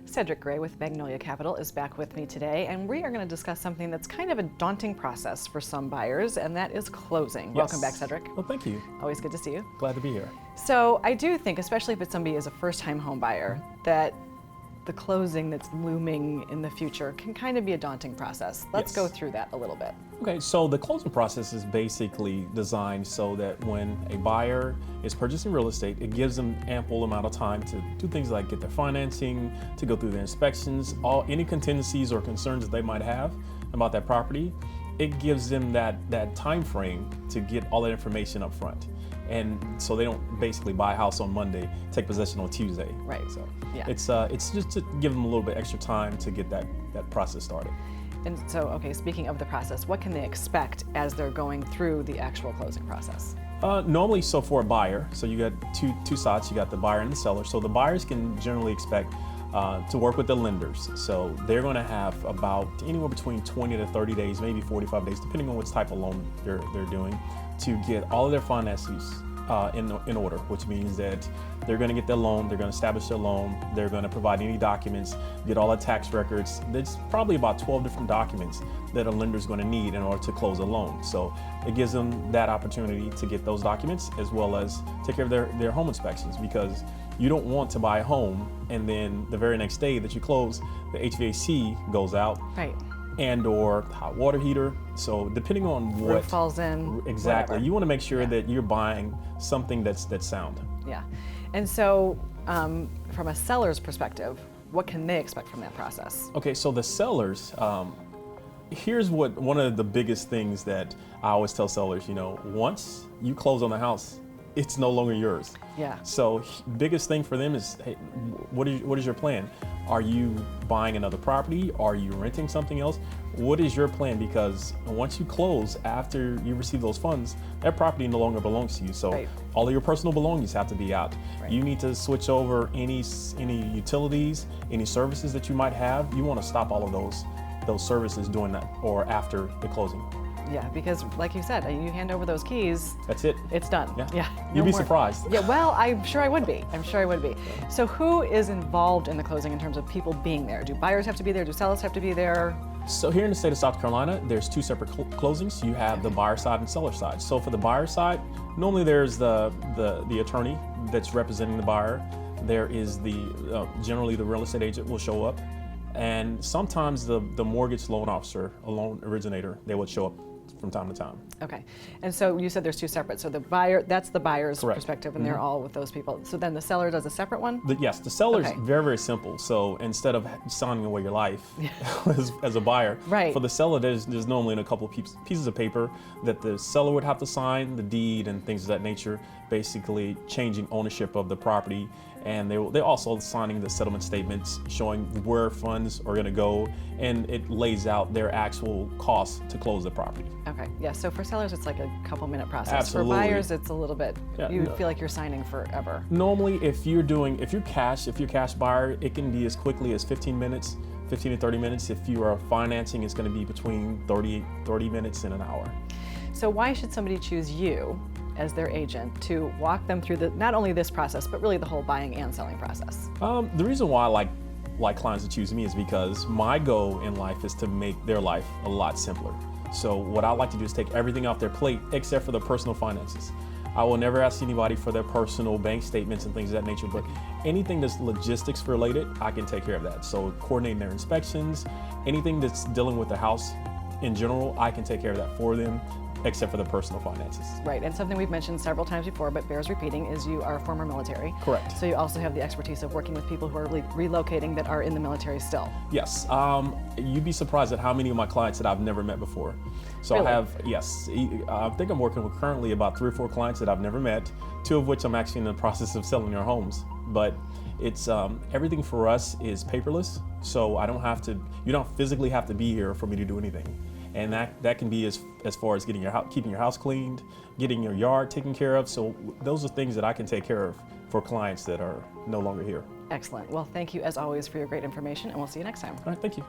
Cedric Gray with Magnolia Capital is back with me today, and we are going to discuss something that's kind of a daunting process for some buyers, and that is closing. Yes. Welcome back, Cedric. Well, thank you. Always good to see you. Glad to be here. So I do think, especially if it's somebody is a first-time home buyer, that the closing that's looming in the future can kind of be a daunting process. Let's Yes. go through that a little bit. Okay, so the closing process is basically designed so that when a buyer is purchasing real estate, it gives them ample amount of time to do things like get their financing, to go through their inspections, any contingencies or concerns that they might have about that property. It gives them that time frame to get all that information up front. And so they don't basically buy a house on Monday, take possession on Tuesday. Right. So Yeah. it's just to give them a little bit extra time to get that process started. And so, okay, speaking of the process, what can they expect as they're going through the actual closing process? Normally, so for a buyer, so you got two sides, you got the buyer and the seller. So the buyers can generally expect to work with the lenders. So they're going to have about anywhere between 20 to 30 days, maybe 45 days, depending on which type of loan they're doing, to get all of their finances in order, which means that they're going to get their loan, they're going to establish their loan, they're going to provide any documents, get all the tax records. There's probably about 12 different documents that a lender is going to need in order to close a loan. So it gives them that opportunity to get those documents as well as take care of their home inspections, because you don't want to buy a home and then the very next day that you close, the HVAC goes out. Right. And or hot water heater. So depending on what Roof falls in. exactly, whatever. you want to make sure Yeah. that you're buying something that's sound. Yeah. And so, from a seller's perspective, what can they expect from that process? Okay, so the sellers, here's what one of the biggest things that I always tell sellers. Once you close on the house, it's no longer yours. Yeah. So biggest thing for them is, hey, what is your plan? Are you buying another property? Are you renting something else? What is your plan? Because once you close, after you receive those funds, that property no longer belongs to you. So Right. all of your personal belongings have to be out. Right. You need to switch over any utilities, any services that you might have. You want to stop all of those services during that or after the closing. Yeah, because like you said, you hand over those keys, That's it. it's done. Yeah. No You'd be more. surprised. Yeah, well, I'm sure I would be. So who is involved in the closing in terms of people being there? Do buyers have to be there? Do sellers have to be there? So here in the state of South Carolina, there's two separate closings. You have the buyer side and seller side. So for the buyer side, normally there's the attorney that's representing the buyer. There is generally the real estate agent will show up, and sometimes the mortgage loan officer, a loan originator, they would show up from time to time. Okay. And so you said there's two separate. So the buyer, that's the buyer's Correct. perspective, and they're all with those people. So then the seller does a separate one? Yes, the seller's Okay. very, very simple. So instead of signing away your life as a buyer, Right. for the seller, there's normally a couple of pieces of paper that the seller would have to sign, the deed and things of that nature, basically changing ownership of the property. And they're also signing the settlement statements showing where funds are going to go, and it lays out their actual costs to close the property. Okay. Yeah. So for sellers, it's like a couple-minute process. Absolutely. For buyers, it's a little bit. Yeah, You no. feel like you're signing forever. Normally, if you're cash buyer, it can be as quickly as 15 to 30 minutes. If you are financing, it's going to be between 30 minutes and an hour. So why should somebody choose you as their agent to walk them through not only this process, but really the whole buying and selling process? The reason why I like clients to choose me is because my goal in life is to make their life a lot simpler. So what I like to do is take everything off their plate except for their personal finances. I will never ask anybody for their personal bank statements and things of that nature, but anything that's logistics related, I can take care of that. So coordinating their inspections, anything that's dealing with the house in general, I can take care of that for them, except for the personal finances. Right, and something we've mentioned several times before, but bears repeating, is you are former military. Correct. So you also have the expertise of working with people who are relocating that are in the military still. Yes, you'd be surprised at how many of my clients that I've never met before. So Really? I have, yes, I think I'm working with currently about 3 or 4 clients that I've never met, 2 of which I'm actually in the process of selling their homes. But it's everything for us is paperless, so you don't physically have to be here for me to do anything. And that can be as far as keeping your house cleaned, getting your yard taken care of. So those are things that I can take care of for clients that are no longer here. Excellent. Well, thank you as always for your great information, and we'll see you next time. All right, thank you.